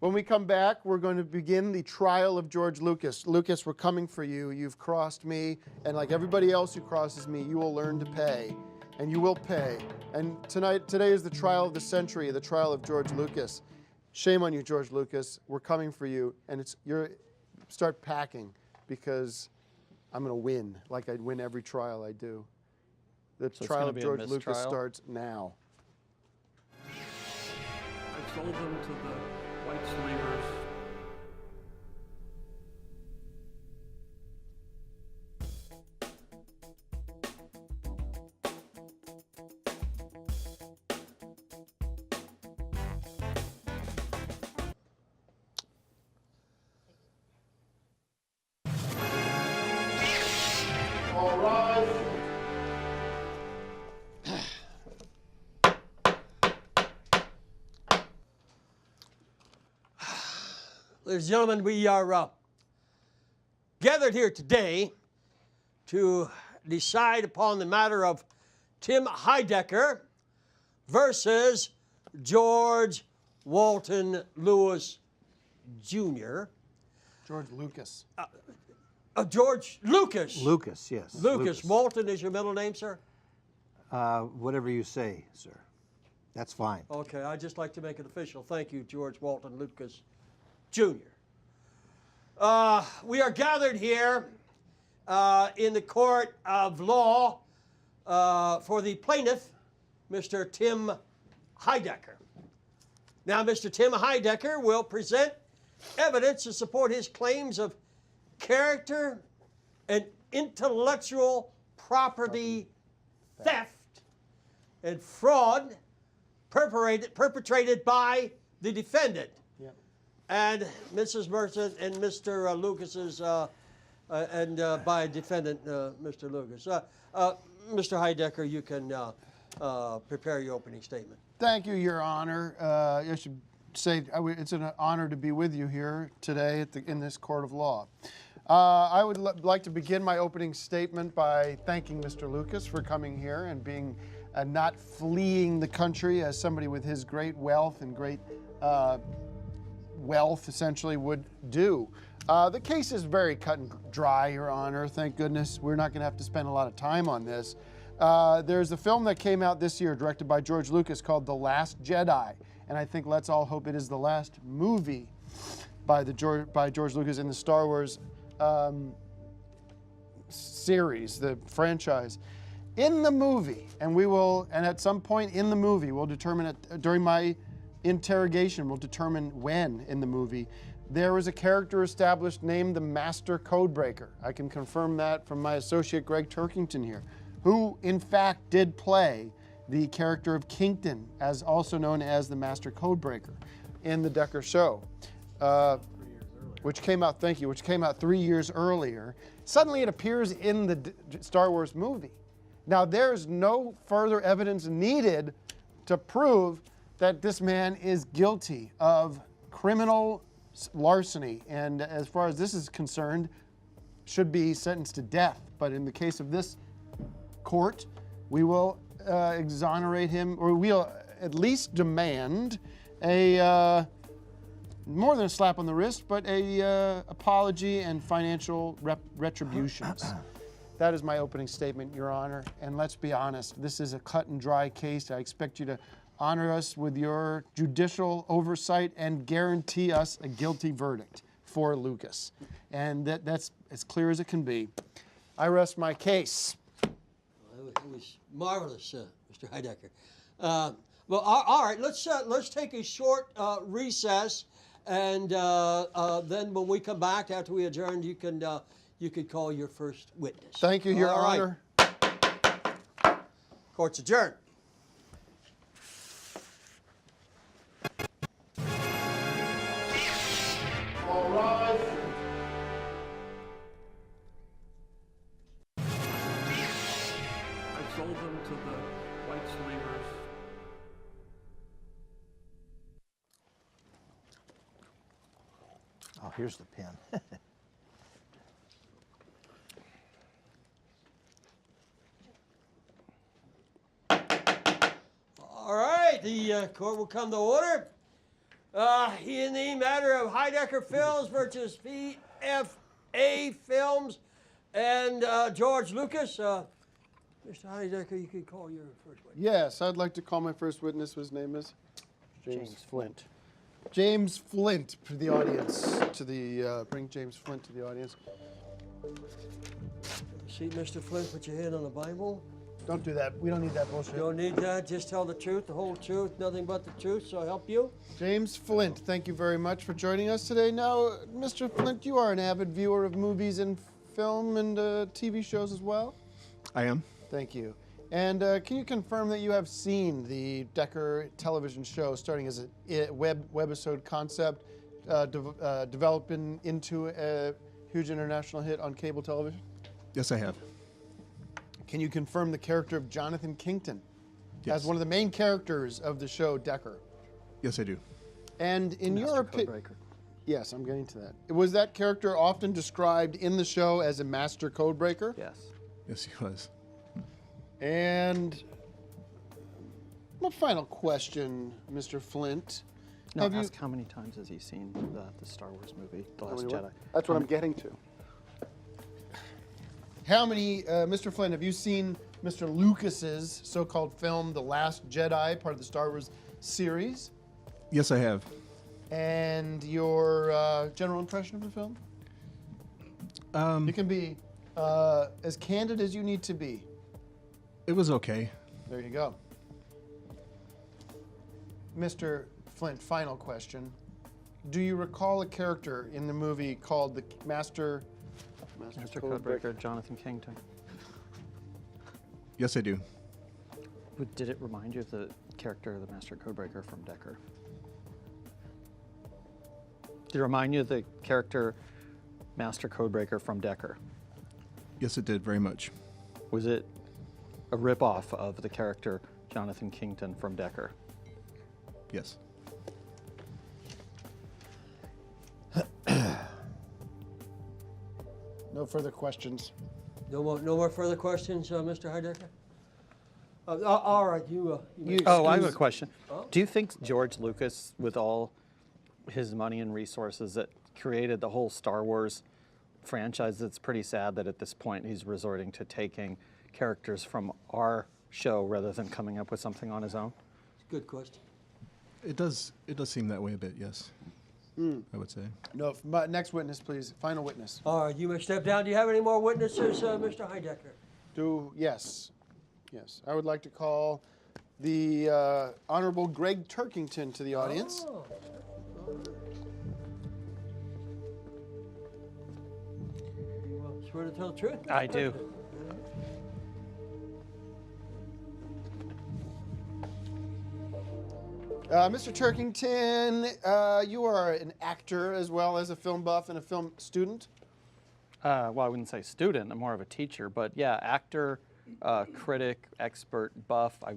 When we come back, we're going to begin the trial of George Lucas. Lucas, we're coming for you. You've crossed me, and like everybody else who crosses me, you will learn to pay, and you will pay. And today is the trial of the century, the trial of George Lucas. Shame on you, George Lucas. We're coming for you, and start packing, because I'm going to win, like I win every trial I do. The trial of George Lucas starts now. I sold them to the white slavers. All rise. Ladies and gentlemen, we are gathered here today to decide upon the matter of Tim Heidecker versus George Walton Lewis Jr. George Lucas. George Lucas. Lucas, yes. Lucas. Walton is your middle name, sir? Whatever you say, sir. That's fine. Okay, I'd just like to make it official. Thank you, George Walton Lucas Jr. We are gathered here in the court of law for the plaintiff, Mr. Tim Heidecker. Now, Mr. Tim Heidecker will present evidence to support his claims of character and intellectual property theft and fraud perpetrated by the defendant. And Mrs. Merchant and Mr. Lucas's, by defendant, Mr. Lucas. Mr. Heidecker, you can prepare your opening statement. Thank you, Your Honor. I should say it's an honor to be with you here today in this court of law. I would like to begin my opening statement by thanking Mr. Lucas for coming here and being not fleeing the country as somebody with his great wealth and great wealth essentially would do. The case is very cut and dry, Your Honor. Thank goodness. We're not going to have to spend a lot of time on this. There's a film that came out this year directed by George Lucas called The Last Jedi, and I think let's all hope it is the last movie by George Lucas in the Star Wars series, the franchise. In the movie, and at some point in the movie, we'll determine it during my interrogation, we'll determine when in the movie, there was a character established named the Master Codebreaker. I can confirm that from my associate Greg Turkington here, who in fact did play the character of Kington, as also known as the Master Codebreaker, in the Decker Show, which came out, thank you, which came out 3 years earlier. Suddenly it appears in the Star Wars movie. Now there's no further evidence needed to prove that this man is guilty of criminal larceny, and as far as this is concerned, should be sentenced to death. But in the case of this court, we will exonerate him, or we'll at least demand a more than a slap on the wrist, but a apology and financial retributions. That is my opening statement, Your Honor. And let's be honest, this is a cut and dry case. I expect you to honor us with your judicial oversight and guarantee us a guilty verdict for Lucas. And that's as clear as it can be. I rest my case. It was marvelous, Mr. Heidecker. Well, all right, let's take a short recess, and then when we come back after we adjourn, you can call your first witness. Thank you, Your Honor. Right. Court's adjourned. All rise. I sold them to the white slavers. Oh, here's the pen. All right, the court will come to order. In the matter of Heidecker Films versus VFA Films and George Lucas. Mr. Heidecker, you can call your first witness. Yes, I'd like to call my first witness. His name is James Flint. James Flint for the audience. Bring James Flint to the audience. See, Mr. Flint, put your hand on the Bible. Don't do that. We don't need that bullshit. You don't need that. Just tell the truth, the whole truth, nothing but the truth. So help you. James Flint, thank you very much for joining us today. Now, Mr. Flint, you are an avid viewer of movies and film and TV shows as well? I am. Thank you. And can you confirm that you have seen the Decker television show starting as a webisode concept, developing into a huge international hit on cable television? Yes, I have. Can you confirm the character of Jonathan Kington Yes. as one of the main characters of the show Decker? Yes, I do. And in your opinion, Codebreaker. yes, I'm getting to that. Was that character often described in the show as a master codebreaker? Yes. Yes, he was. And my final question, Mr. Flint. No, Have ask how many times has he seen the Star Wars movie, The Last Jedi? That's what I'm getting to. How many, Mr. Flint, have you seen Mr. Lucas's so-called film, The Last Jedi, part of the Star Wars series? Yes, I have. And your general impression of the film? You can be as candid as you need to be. It was okay. There you go. Mr. Flint, final question. Do you recall a character in the movie called the Master Codebreaker, Jonathan Kington. Yes, I do. Did it remind you of the character of the Master Codebreaker from Decker? Did it remind you of the character Master Codebreaker from Decker? Yes, it did very much. Was it a ripoff of the character Jonathan Kington from Decker? Yes. No further questions. No more further questions, Mr. Heidecker? All right, you Oh, I have a excuse- question. Do you think George Lucas, with all his money and resources, that created the whole Star Wars franchise, it's pretty sad that at this point he's resorting to taking characters from our show rather than coming up with something on his own? Good question. It does seem that way a bit, yes. I would say. No, next witness, please. Final witness. All right, you may step down. Do you have any more witnesses, Mr. Heidecker? Yes. Yes. I would like to call the Honorable Greg Turkington to the audience. Oh. You swear to tell the truth? I do. Mr. Turkington, you are an actor as well as a film buff and a film student. Well, I wouldn't say student, I'm more of a teacher, but yeah, actor, critic, expert, buff. I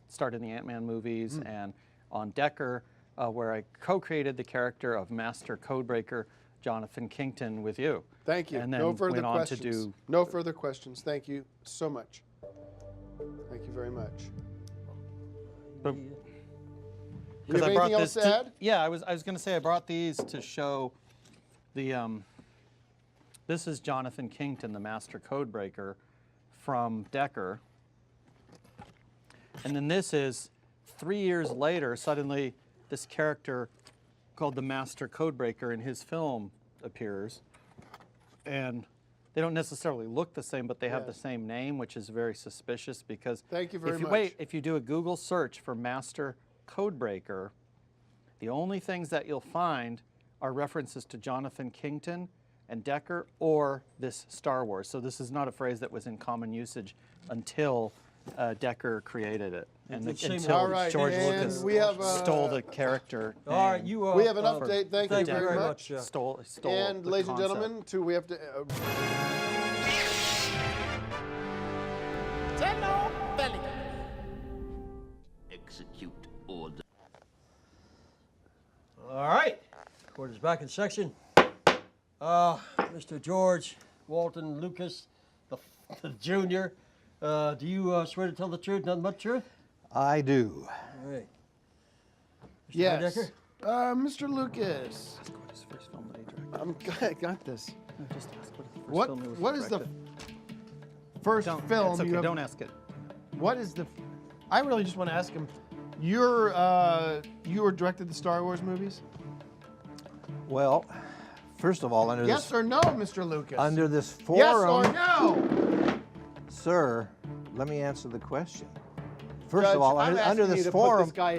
started in the Ant-Man movies and on Decker, where I co-created the character of Master Codebreaker Jonathan Kington with you. Thank you. And then No further went on questions. to do. No further questions. Thank you so much. Thank you very much. But, Do you have anything else to add? Yeah, I was going to say I brought these to show the. This is Jonathan Kington, the Master Codebreaker from Decker, and then this is 3 years later. Suddenly, this character called the Master Codebreaker in his film appears, and they don't necessarily look the same, but they have the Yes. same name, which is very suspicious because Thank you very much. if you do a Google search for Master Codebreaker, the only things that you'll find are references to Jonathan Kington and Decker or this Star Wars. So this is not a phrase that was in common usage until Decker created it, and It seems- until All right, George and Lucas we have, stole the character. All right, name. you. We have an update. Thank you Thank very much. Stole And the ladies and concept. gentlemen, we have to. Execute order. All right. Court is back in session. Mr. George Walton Lucas, the Junior, do you swear to tell the truth, nothing but the truth? I do. All right. Mr. Yes. Heidecker? Mr. Lucas, I got this. No, just ask what the first film it was What is the directed. first Don't, film it's okay, you have? don't ask it. What is the? I really just want to ask him. You were directed the Star Wars movies? Well, first of all, under Yes this or no, Mr. Lucas? under this yes forum, or no? sir, let me answer the question. First Judge, of all, I'm under asking you this to forum, put this guy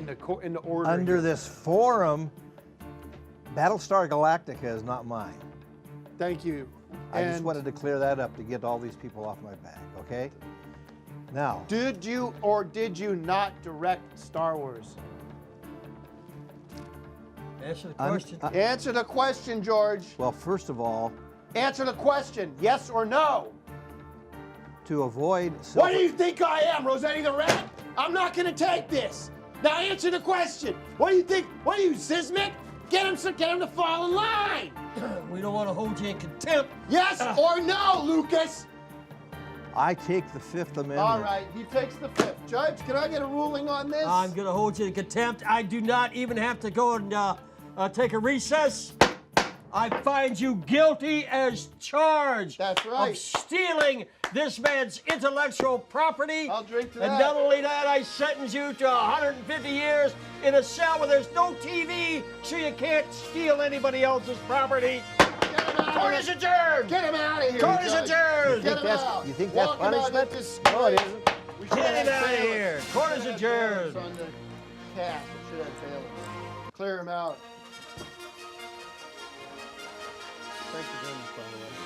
into order. under here. this forum, Battlestar Galactica is not mine. Thank you. I just And wanted to clear that up to get all these people off my back, okay? Now, did you or did you not direct Star Wars? Answer the question. Answer the question, George. well, first of all, Answer the question. Yes or no? to avoid What do you think I am, Rossetti the Rat? I'm not going to take this. Now answer the question. What do you think? What are you, Sismic? Get him to fall in line. We don't want to hold you in contempt. Yes or no, Lucas? I take the Fifth Amendment. All right, he takes the fifth. Judge, can I get a ruling on this? I'm going to hold you in contempt. I do not even have to go and take a recess. I find you guilty as charged That's right. of stealing this man's intellectual property. I'll drink to and that. not only that, I sentence you to 150 years in a cell where there's no TV, so you can't steal anybody else's property. Get him out Court of is here. adjourned. Get him out of here. Court is Judge. adjourned. Get him out. You think that's Walk him out punishment? in this No, it disgrace. isn't. We should Get him have out of bailiffs. here. We Court should is have adjourned. bailiffs on the cast. We should have bailiffs. Clear him out. Thanks for doing this, by the way.